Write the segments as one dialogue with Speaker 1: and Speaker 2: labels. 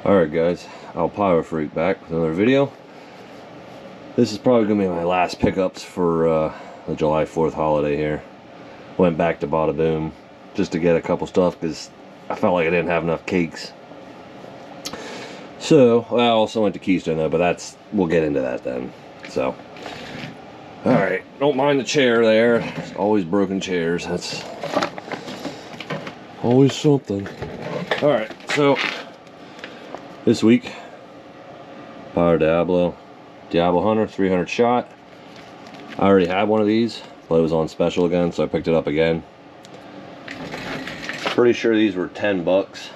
Speaker 1: Alright guys, Pyro Freak back with another video. This is probably going to be my last pickups for the July 4th holiday here. Went back to Bada just to get a couple stuff because I felt like I didn't have enough cakes. So, well, I also went to Keystone though, but we'll get into that then. So, alright, don't mind the chair there. There's always broken chairs. That's always something. Alright, so this week, Pyro Diablo Hunter 300 shot. I already had one of these, but it was on special again, so I picked it up again. Pretty sure these were 10 bucks.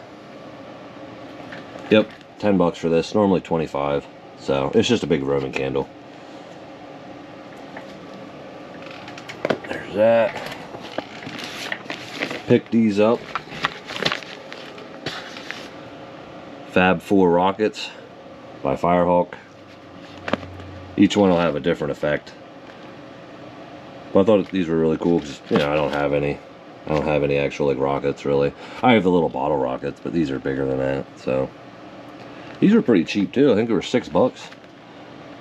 Speaker 1: Yep, 10 bucks for this, normally 25. So it's just a big Roman candle. There's that. Picked these up. Fab 4 rockets by Firehawk. Each one will have a different effect. But I thought these were really cool because, you know, I don't have any actual like rockets really. I have the little bottle rockets, but these are bigger than that. So these were pretty cheap too. I think they were 6 bucks.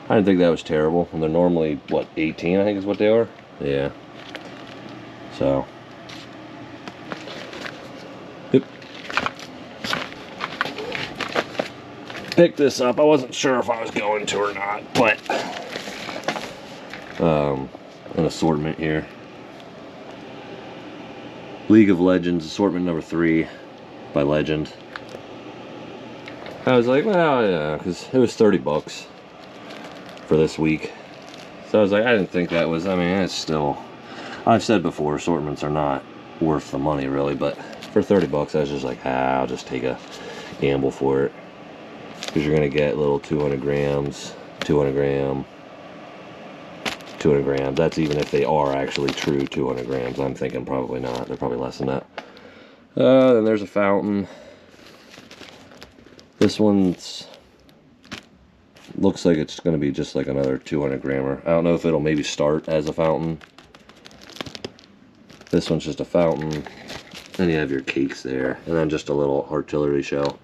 Speaker 1: I didn't think that was terrible. And they're normally what, 18 I think is what they are. Yeah. So picked this up. I wasn't sure if I was going to or not, but an assortment here. League of Legends assortment number 3 by Legend. I was like, well, yeah, because it was 30 bucks for this week. So I was like, I didn't think that was, I mean, it's still, I've said before, assortments are not worth the money really, but for 30 bucks I was just like, I'll just take a gamble for it. Because you're going to get little 200 grams, 200 gram, 200 grams. That's even if they are actually true 200 grams. I'm thinking probably not. They're probably less than that. Then there's a fountain. This one's looks like it's going to be just like another 200 grammer. I don't know if it'll maybe start as a fountain. This one's just a fountain. Then you have your cakes there. And then just a little artillery shell,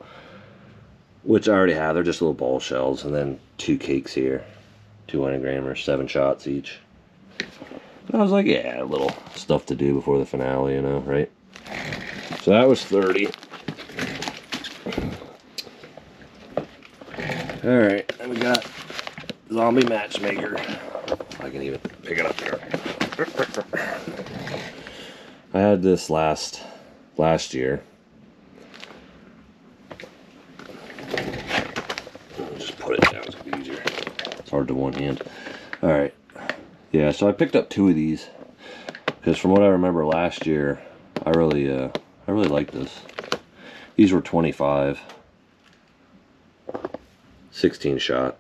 Speaker 1: which I already have. They're just little ball shells, and then 2 cakes here, 200 grammers, 7 shots each. And I was like, yeah, a little stuff to do before the finale, you know, right? So that was 30. All right, and we got Zombie Matchmaker. I can even pick it up here. I had this last year. Put it down, it's gonna be easier. It's hard to one hand. Alright. Yeah, so I picked up 2 of these because from what I remember last year, I really liked this. These were 25. 16 shot.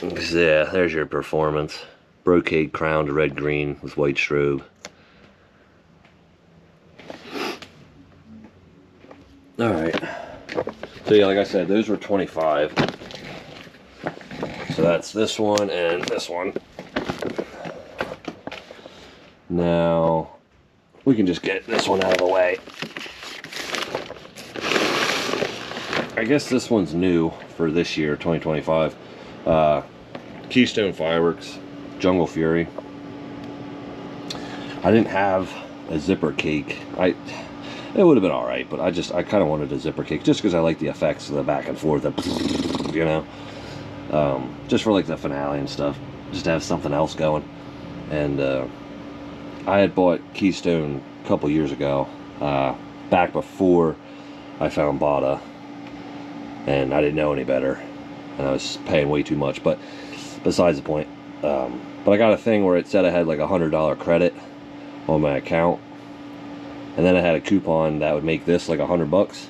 Speaker 1: Yeah, there's your performance. Brocade crowned red green with white strobe. Alright, so yeah, like I said, those were 25. So that's this one and this one. Now, we can just get this one out of the way. I guess this one's new for this year, 2025. Keystone Fireworks, Jungle Fury. I didn't have a zipper cake. It would have been alright, but I kind of wanted a zipper cake just because I like the effects of the back and forth, you know, just for like the finale and stuff, just to have something else going. And I had bought Keystone a couple years ago, back before I found Bada, and I didn't know any better, and I was paying way too much. But besides the point, but I got a thing where it said I had like $100 credit on my account. And then I had a coupon that would make this like 100 bucks.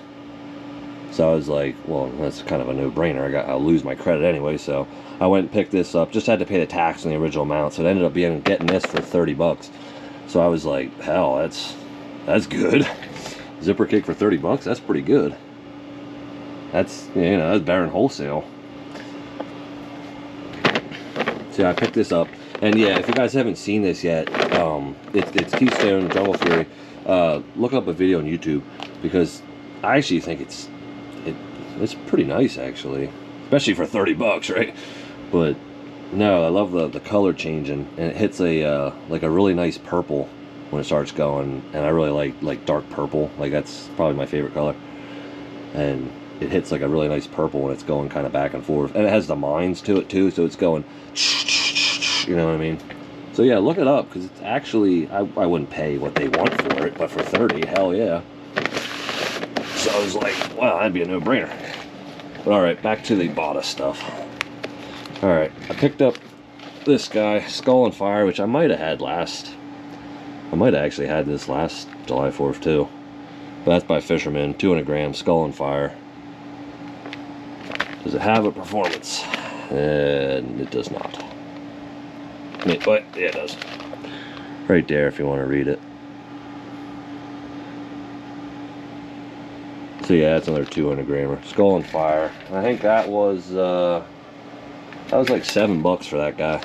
Speaker 1: So I was like, well, that's kind of a no-brainer. I'll lose my credit anyway. So I went and picked this up. Just had to pay the tax on the original amount. So it ended up getting this for 30 bucks. So I was like, hell, that's good. Zipper cake for 30 bucks. That's pretty good. That's, you know, that's better than wholesale. So I picked this up. And yeah, if you guys haven't seen this yet, it's Keystone Jungle Fury. look up a video on YouTube, because I actually think it's pretty nice, actually, especially for 30 bucks, right? But no, I love the color changing, and it hits a like a really nice purple when it starts going, and I really like dark purple. Like, that's probably my favorite color. And it hits like a really nice purple when it's going kind of back and forth, and it has the mines to it too, so it's going, you know what I mean? So yeah, look it up, because it's actually, I wouldn't pay what they want for it, but for 30, hell yeah. So I was like, wow, that'd be a no-brainer. But alright, back to the Bada stuff. Alright, I picked up this guy, Skull and Fire, which I might have had last. I might have actually had this last July 4th too. But that's by Fisherman, 200 grams, Skull and Fire. Does it have a performance? And it does not. But yeah, it does. Right there if you want to read it. So yeah, that's another 200 grammer. Skull and Fire. And I think that was like $7 for that guy.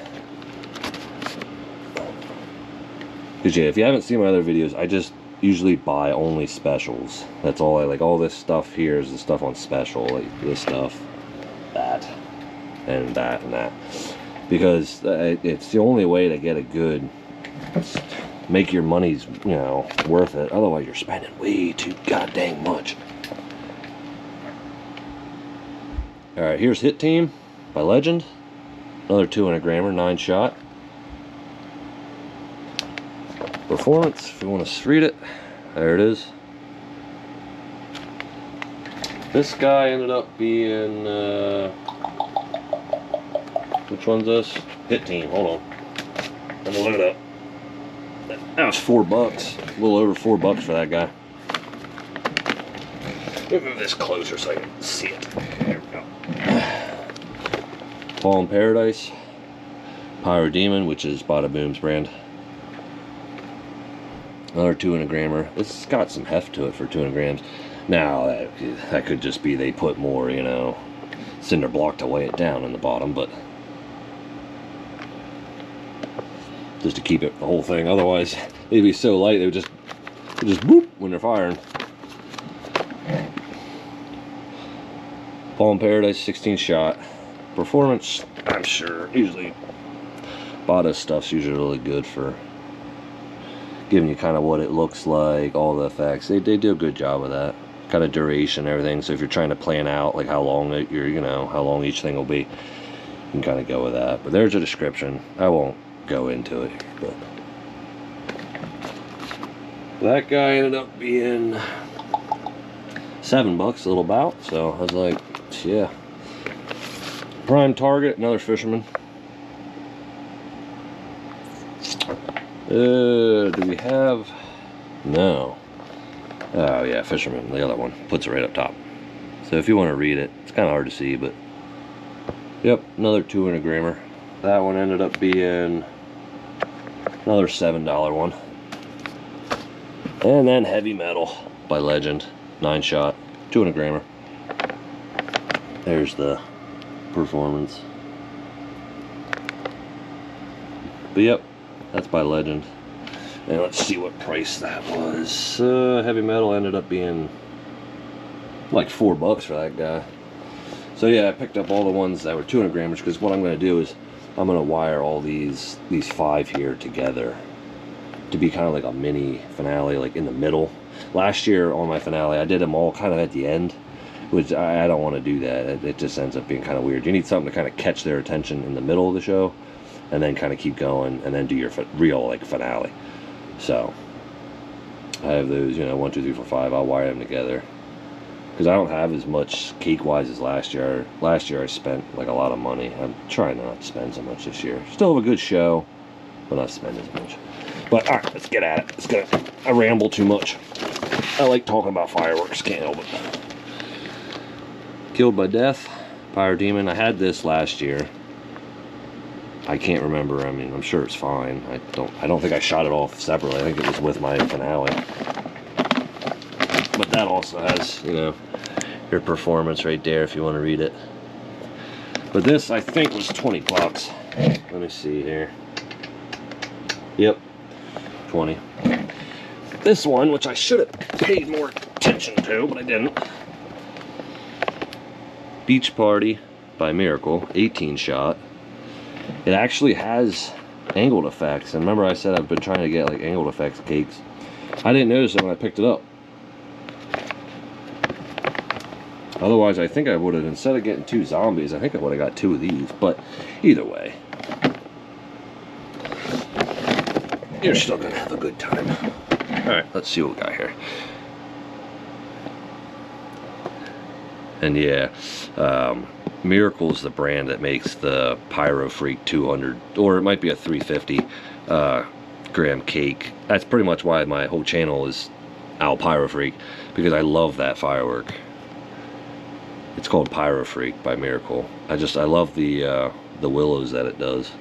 Speaker 1: Because yeah, if you haven't seen my other videos, I just usually buy only specials. That's all I like. All this stuff here is the stuff on special, like this stuff, that, and that, and that. Because it's the only way to get a good, make your money's, you know, worth it. Otherwise, you're spending way too goddamn much. Alright, here's Hit Team by Legend. Another 200 grammer, 9 shot. Performance, if you want to read it, there it is. This guy ended up being, which one's this? Hit Team, hold on. I'm gonna look it up. That was $4, a little over $4 for that guy. Let me move this closer so I can see it. There we go. Fallen Paradise, Pyro Demon, which is Bada Boom's brand. Another 200 grammer. It's got some heft to it for 200 grams. Now, that could just be they put more, you know, cinder block to weigh it down in the bottom, but just to keep it the whole thing. Otherwise, they'd be so light they would just boop when they're firing. Fallen Paradise, 16 shot. Performance, I'm sure. Usually, Bada stuff's usually really good for giving you kind of what it looks like, all the effects. They do a good job of that. Kind of duration and everything. So if you're trying to plan out like how long how long each thing will be, you can kind of go with that. But there's a description. I won't go into it, but that guy ended up being $7, a little bout. So I was like, yeah. Prime Target, another Fisherman. Do we have? No. Oh yeah, Fisherman, the other one. Puts it right up top. So if you want to read it, it's kind of hard to see, but yep, another 200 grammer. That one ended up being another $7 one. And then Heavy Metal by Legend, 9 shot, 200 grammer. There's the performance. But yep, that's by Legend. And let's see what price that was. Heavy Metal ended up being like $4 for that guy. So yeah, I picked up all the ones that were 200 grammers, because what I'm going to do is I'm going to wire all these 5 here together to be kind of like a mini finale, like in the middle. Last year on my finale, I did them all kind of at the end, which I don't want to do that. It just ends up being kind of weird. You need something to kind of catch their attention in the middle of the show, and then kind of keep going, and then do your real like finale. So I have those, 1, 2, 3, 4, 5. I'll wire them together because I don't have as much cake wise as last year. Last year I spent like a lot of money. I'm trying not to spend so much this year. Still have a good show, but not spend as much. But all right, let's get at it. I ramble too much. I like talking about fireworks. Can't help it. Killed by Death, Pyro Demon. I had this last year. I can't remember. I mean, I'm sure it's fine. I don't think I shot it off separately. I think it was with my finale. But that also has, your performance right there if you want to read it. But this, I think, was $20. Let me see here. Yep, 20. this one, which I should have paid more attention to, but I didn't. Beach Party by Miracle, 18 shot. It actually has angled effects, and remember I said I've been trying to get like angled effects cakes. I didn't notice it when I picked it up. Otherwise, I think I would have, instead of getting 2 zombies, I think I would have got 2 of these. But either way, you're still gonna have a good time. All right, let's see what we got here. And yeah, Miracle's the brand that makes the Pyro Freak 200, or it might be a 350 gram cake. That's pretty much why my whole channel is Al Pyro Freak, because I love that firework. It's called Pyro Freak by Miracle. I love the willows that it does.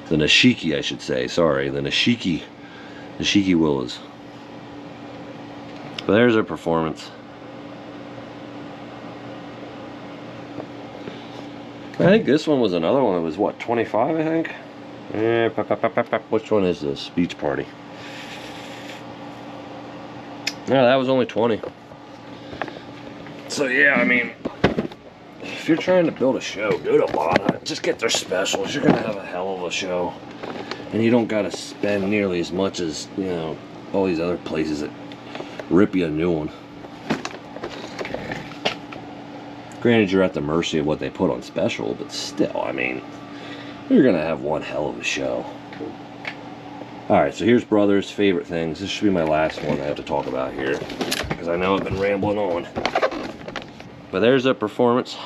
Speaker 1: The Nishiki, I should say. Sorry, the Nishiki willows. But there's a performance. I think this one was another one. It was what, 25, I think? Yeah, which one is this? Beach Party. No, that was only 20. So yeah, I mean, if you're trying to build a show, go to Bada. Just get their specials. You're gonna have a hell of a show, and you don't gotta spend nearly as much as, you know, all these other places that rip you a new one. Granted, you're at the mercy of what they put on special, but still, I mean, you're gonna have one hell of a show. Alright, so here's Brothers' favorite things. This should be my last one I have to talk about here, because I know I've been rambling on. But there's a performance.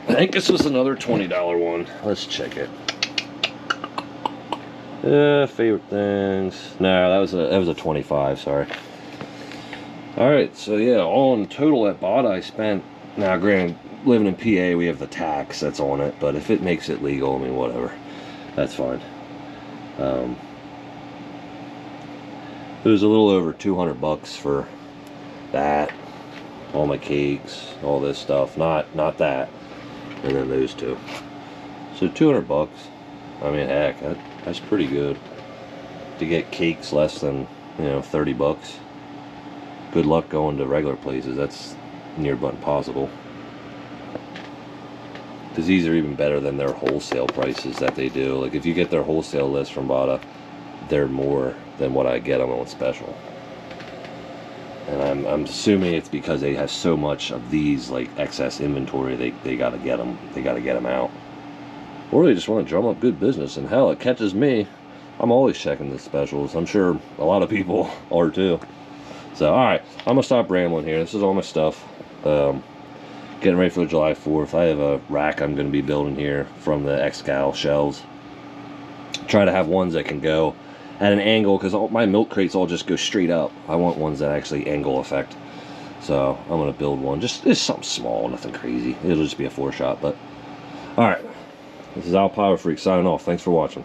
Speaker 1: I think this was another $20 one. Let's check it. Favorite things. No, that was a 25, sorry. Alright, so yeah, all in total at Bada I spent, now granted, living in PA we have the tax that's on it, but if it makes it legal, I mean, whatever. That's fine. It was a little over 200 bucks for that, all my cakes, all this stuff, not that, and then those two. So 200 bucks. I mean, heck, that's pretty good to get cakes less than, you know, 30 bucks. Good luck going to regular places. That's near but impossible, because these are even better than their wholesale prices that they do. Like if you get their wholesale list from Bada, they're more than what I get them on special. And I'm assuming it's because they have so much of these, like, excess inventory, they gotta get them. They gotta get them out, or they just want to drum up good business. And hell, it catches me. I'm always checking the specials. I'm sure a lot of people are too. So alright, I'm gonna stop rambling here. This is all my stuff. Getting ready for July 4th. I have a rack I'm gonna be building here from the Excal shelves. Try to have ones that can go at an angle, because all my milk crates all just go straight up. I want ones that actually angle effect. So I'm gonna build one. Just something small, nothing crazy. It'll just be a 4-shot. But alright, this is Al Pyro Freak signing off. Thanks for watching.